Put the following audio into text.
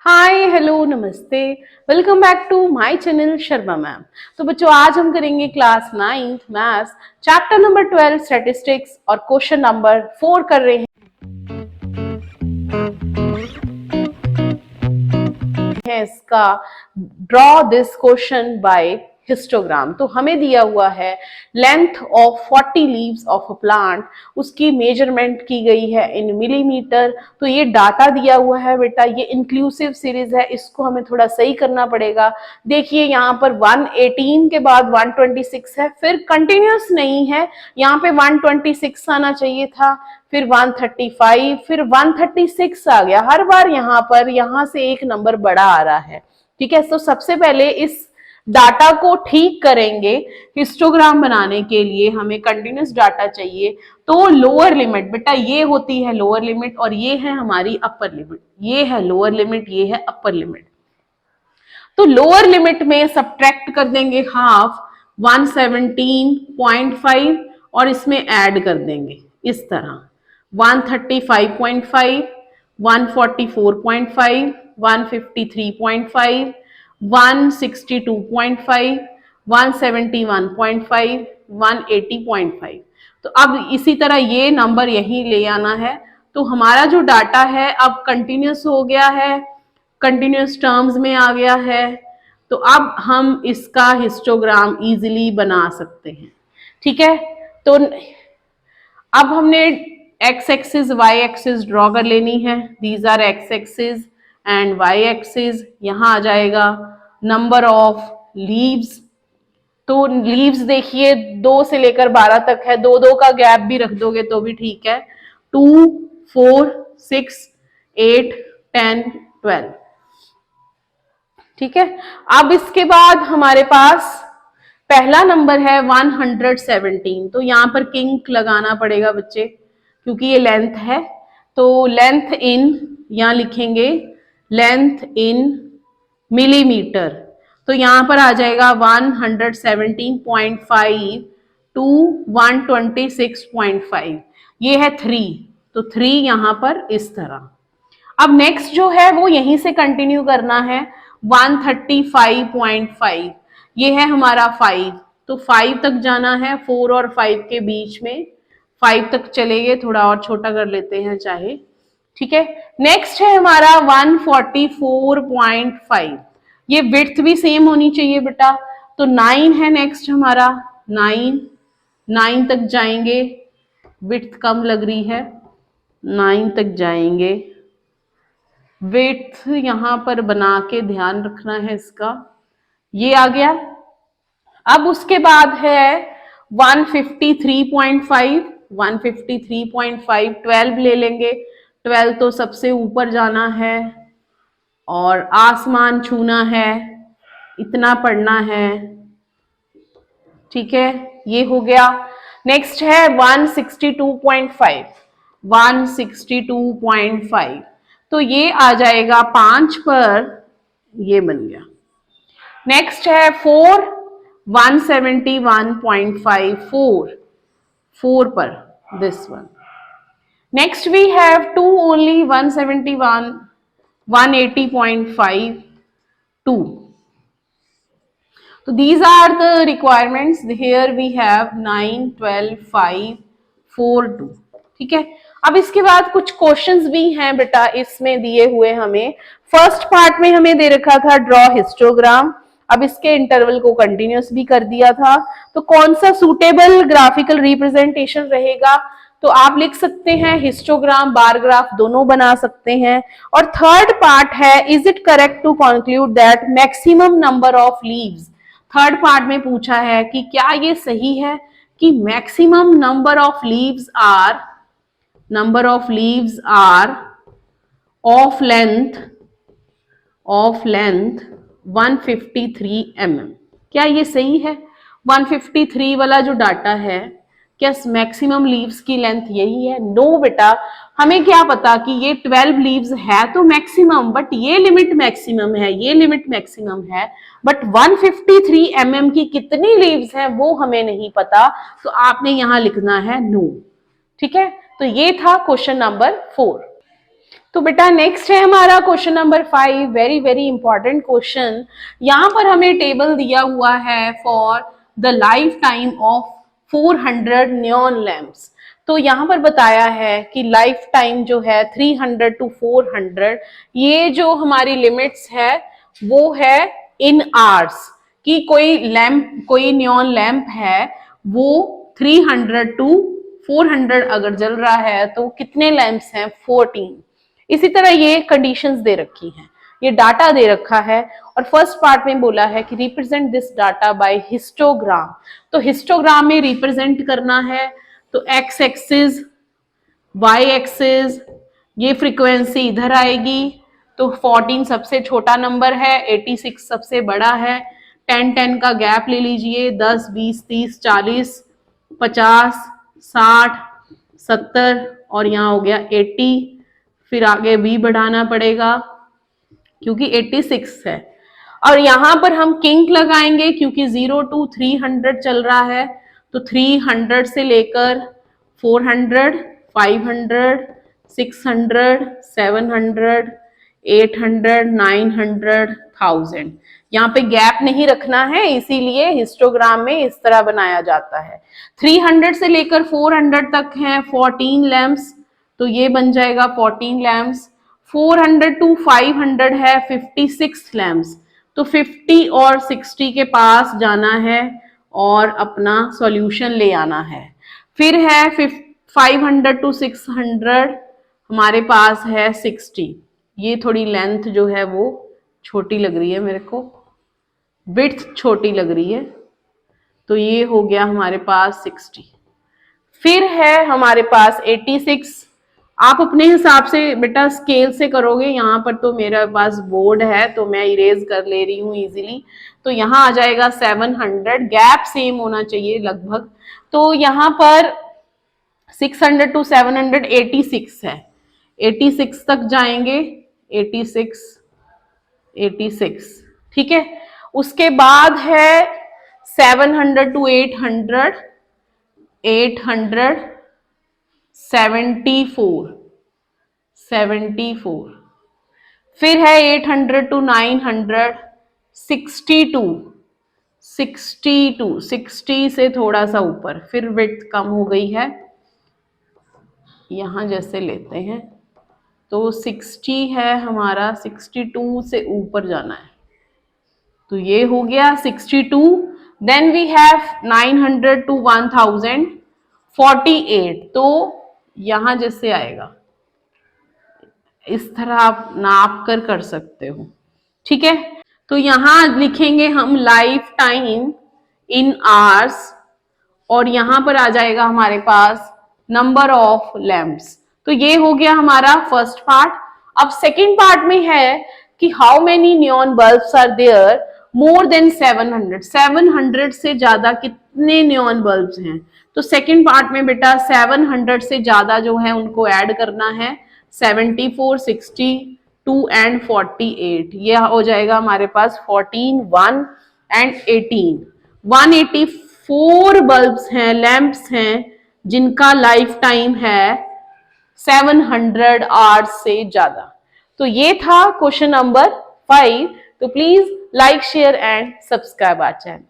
हाय hello नमस्ते। Welcome back to my channel Sharma ma'am. तो बच्चों आज हम करेंगे class 9th maths chapter number 12 statistics और क्वेश्चन नंबर 4 कर रहे हैं इसका draw this question by histogram. तो हमें दिया हुआ है length of 40 leaves of a plant, उसकी मेजरमेंट की गई है इन मिलीमीटर। तो ये डाटा दिया हुआ है बेटा, ये इंक्लूसिव सीरीज है, इसको हमें थोड़ा सही करना पड़ेगा। देखिए यहाँ पर 118 के बाद 126 है, फिर कंटिन्यूस नहीं है, यहाँ पे 126 आना चाहिए था, फिर 135, फिर 136 आ गया। हर बार यहाँ पर यहाँ से एक नंबर बड़ा आ रहा है। ठीक है, तो सबसे पहले इस डाटा को ठीक करेंगे। हिस्टोग्राम बनाने के लिए हमें कंटिन्यूस डाटा चाहिए। तो लोअर लिमिट बेटा ये होती है लोअर लिमिट और ये है हमारी अपर लिमिट। ये है लोअर लिमिट, ये है अपर लिमिट। तो लोअर लिमिट में सब्ट्रैक्ट कर देंगे हाफ 117.5 और इसमें ऐड कर देंगे इस तरह 135.5, 144.5, 153.5, 162.5, 171.5, 180.5। तो अब इसी तरह ये नंबर यहीं ले आना है। तो हमारा जो डाटा है अब कंटिन्यूस हो गया है, कंटिन्यूस टर्म्स में आ गया है। तो अब हम इसका हिस्टोग्राम इजीली बना सकते हैं। ठीक है, तो अब हमने x axis y axis draw कर लेनी है। These are x axis and y axis. यहाँ आ जाएगा नंबर ऑफ लीव्स। तो लीव्स देखिए 2 से लेकर 12 तक है, 2-2 का गैप भी रख दोगे तो भी ठीक है। 2, 4, 6, 8, 10, 12। ठीक है, अब इसके बाद हमारे पास पहला नंबर है 117। तो यहां पर किंक लगाना पड़ेगा बच्चे, क्योंकि ये लेंथ है। तो लेंथ इन यहां लिखेंगे लेंथ इन मिलीमीटर। तो यहां पर आ जाएगा 117.5 टू 126.5। ये है 3, तो 3 यहां पर इस तरह। अब नेक्स्ट जो है वो यहीं से कंटिन्यू करना है 135.5। ये है हमारा 5, तो 5 तक जाना है, 4 और 5 के बीच में 5 तक चलेंगे। थोड़ा और छोटा कर लेते हैं चाहे। ठीक है, नेक्स्ट है हमारा 144.5। ये विड्थ भी सेम होनी चाहिए बेटा। तो 9 है नेक्स्ट हमारा, 9 तक जाएंगे। विड्थ कम लग रही है, 9 तक जाएंगे। विड्थ यहां पर बना के ध्यान रखना है इसका। ये आ गया। अब उसके बाद है 153.5, 153.5 12 ले लेंगे। 12 तो सबसे ऊपर जाना है और आसमान छूना है, इतना पढ़ना है। ठीक है, ये हो गया। नेक्स्ट है 162.5, 162.5। तो ये आ जाएगा 5 पर, ये बन गया। नेक्स्ट है 4, 171.5, 4 पर this one. Next we have 2 only 171, 180.5, 2। So these are the requirements. Here we have 9, 12, 5, 4, 2. ठीक है, अब इसके बाद कुछ क्वेश्चंस भी हैं बेटा इसमें दिए हुए। हमें फर्स्ट पार्ट में हमें दे रखा था ड्रॉ हिस्टोग्राम। अब इसके इंटरवल को कंटिन्यूस भी कर दिया था। तो कौन सा सुटेबल ग्राफिकल रिप्रेजेंटेशन रहेगा? तो आप लिख सकते हैं हिस्टोग्राम, बार ग्राफ दोनों बना सकते हैं। और थर्ड पार्ट है is it correct to conclude that maximum number of leaves. Third part में पूछा है कि क्या ये सही है कि maximum number of leaves are of length 153 mm। क्या ये सही है? 153 वाला जो डाटा है, क्या मैक्सिमम लीव्स की लेंथ यही है? नो बेटा, हमें क्या पता कि ये 12 लीव्स है तो मैक्सिमम, बट ये लिमिट मैक्सिमम है, ये लिमिट मैक्सिमम है, बट 153 mm की कितनी लीव्स हैं वो हमें नहीं पता। तो आपने यहां लिखना है नो। ठीक है, तो ये था क्वेश्चन नंबर 4। तो बेटा नेक्स्ट है हमारा question number 5, very very important question. यहाँ पर हमें टेबल दिया हुआ है for the life time of 400 neon lamps. तो यहाँ पर बताया है कि लाइफ टाइम जो है 300 टू 400, ये जो हमारी लिमिट्स है वो है इन आवर्स, कि कोई लैम्प, कोई नियॉन लैम्प है वो 300 टू 400 अगर जल रहा है तो कितने लैम्प्स हैं, 14। इसी तरह ये कंडीशंस दे रखी हैं, ये डाटा दे रखा है। और फर्स्ट पार्ट में बोला है कि represent this data by histogram. तो हिस्टोग्राम में रिप्रेजेंट करना है, तो एक्स एक्सिस, वाई एक्सिस, ये फ्रीक्वेंसी इधर आएगी। तो 14 सबसे छोटा नंबर है, 86 सबसे बड़ा है। 10-10 का गैप ले लीजिए, 10, 20, 30, 40, 50, 60, 70 और यहाँ हो गया 80। फिर आगे भी बढ़ाना पड़ेगा क्योंकि 86 है। और यहां पर हम किंक लगाएंगे क्योंकि 0 टू 300 चल रहा है। तो 300 से लेकर 400, 500, 600, 700, 800, 900, 1000। यहाँ पे गैप नहीं रखना है, इसीलिए हिस्टोग्राम में इस तरह बनाया जाता है। 300 से लेकर 400 तक हैं 14 लैम्प्स, तो ये बन जाएगा 14 लैम्प्स। 400 टू 500 है 56 लैम्प्स, तो 50 और 60 के पास जाना है और अपना सॉल्यूशन ले आना है। फिर है 500 टू 600, हमारे पास है 60। ये थोड़ी लेंथ जो है वो छोटी लग रही है मेरे को, विड्थ छोटी लग रही है, तो ये हो गया हमारे पास 60। फिर है हमारे पास 86। आप अपने हिसाब से बेटा स्केल से करोगे, यहाँ पर तो मेरे पास बोर्ड है तो मैं इरेज कर ले रही हूँ इजीली। तो यहाँ आ जाएगा 700, गैप सेम होना चाहिए लगभग। तो यहाँ पर 600 टू 700 86 है, 86 तक जाएंगे, 86, 86, ठीक है। उसके बाद है 700 टू 800, 800, 74, 74। फिर है 800 टू 900, 62, 62, 60 से थोड़ा सा ऊपर, फिर विड्थ कम हो गई है। यहां जैसे लेते हैं तो 60 है हमारा, 62 से ऊपर जाना है, तो ये हो गया 62। Then we have 900 to 1000, 48। तो यहां जैसे आएगा इस तरह आप नाप कर सकते हो, ठीक है। तो यहां लिखेंगे हम लाइफ टाइम इन आवर्स और यहां पर आ जाएगा हमारे पास नंबर ऑफ लैम्प्स। तो ये हो गया हमारा फर्स्ट पार्ट। अब सेकंड पार्ट में है कि how many neon bulbs are there more than 700, 700 से ज्यादा कितने नियॉन बल्ब्स हैं। तो सेकंड पार्ट में बेटा 700 से ज्यादा जो है उनको ऐड करना है, 74, 62 एंड 48। ये हो जाएगा हमारे पास 14, 1 एंड 18। 184 बल्ब्स हैं, लैंप्स हैं जिनका लाइफ टाइम है 700 आवर्स से ज्यादा। तो ये था क्वेश्चन नंबर 5। तो please like, share and subscribe our channel.